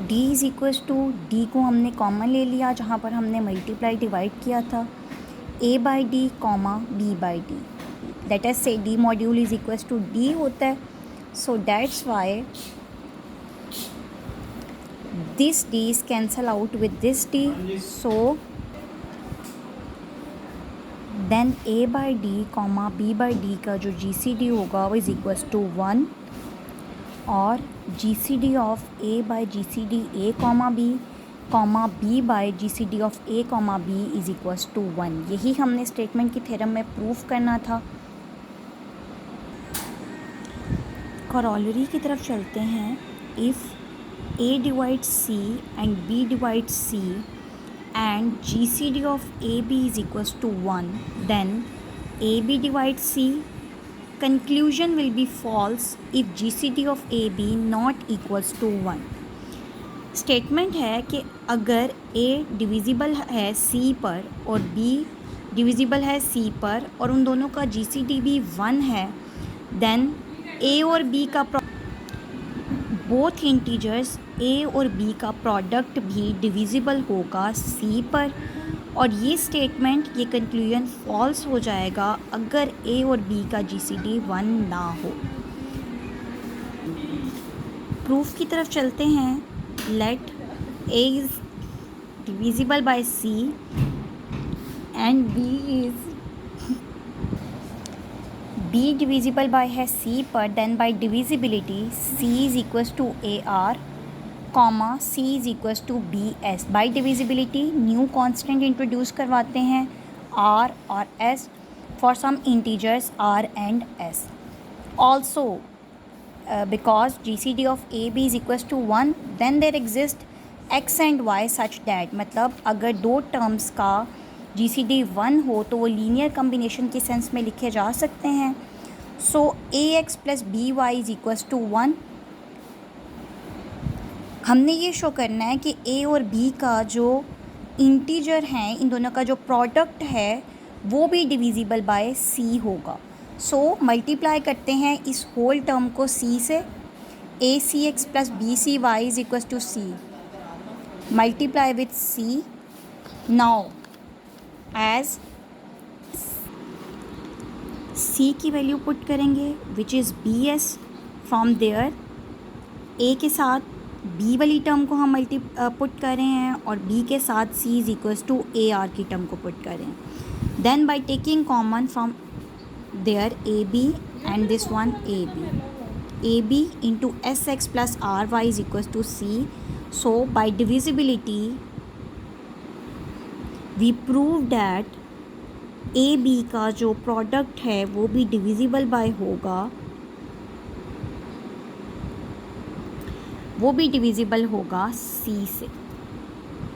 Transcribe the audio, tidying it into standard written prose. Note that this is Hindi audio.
D is equals to, D को हमने कॉमन ले लिया जहाँ पर हमने मल्टीप्लाई डिवाइड किया था, A by D comma B by D, let us say D module is equals to D होता है. So that's why this d's cancel out with this d, so then a by d comma b by d का जो gcd होगा वो इज़ इक्वल्स टू 1 और gcd of a by gcd a comma b by gcd of a comma b is equals to 1. यही हमने स्टेटमेंट की थ्योरम में प्रूफ करना था. कॉरोलरी की तरफ चलते हैं. If A divides C and B divides C and GCD of AB is equals to 1, then AB divides C. Conclusion will be false if GCD of AB not equals to 1. Statement है कि अगर A डिविजिबल है C पर और B डिविजिबल है C पर और उन दोनों का GCD भी 1 है, then A और B का बोथ इंटीजर्स a और b का प्रोडक्ट भी डिविजिबल होगा c पर. और ये स्टेटमेंट, ये कंक्लूजन फॉल्स हो जाएगा अगर a और b का gcd 1 ना हो. प्रूफ की तरफ चलते हैं. Let a is divisible by c and b divisible by है c पर, then by divisibility c is equals to A R comma c is equals to B S. By divisibility new constant introduce करवाते हैं r और s for some integers r and s. Also because GCD of a b is equals to 1, then there exist x and y such that, मतलब अगर दो टर्म्स का GCD 1 हो तो वो लीनियर कम्बिनेशन के सेंस में लिखे जा सकते हैं. So ax plus B Y is equals to 1. हमने ये शो करना है कि a और b का जो इंटीजर हैं, इन दोनों का जो प्रोडक्ट है वो भी डिविजिबल बाय c होगा. सो मल्टीप्लाई करते हैं इस होल टर्म को c से. a C X plus B C Y is equals to c, multiply with c. Now as c की वैल्यू पुट करेंगे which is B S. From there a के साथ b वाली टर्म को हम पुट कर रहे हैं और b के साथ c is equals to A R की टर्म को पुट कर रहे हैं. Then by taking common from there A B and this one A B into S X plus R Y is equals to c. So by divisibility we prove that A B का जो प्रोडक्ट है वो भी डिविजिबल बाय होगा, वो भी डिविजिबल होगा c से.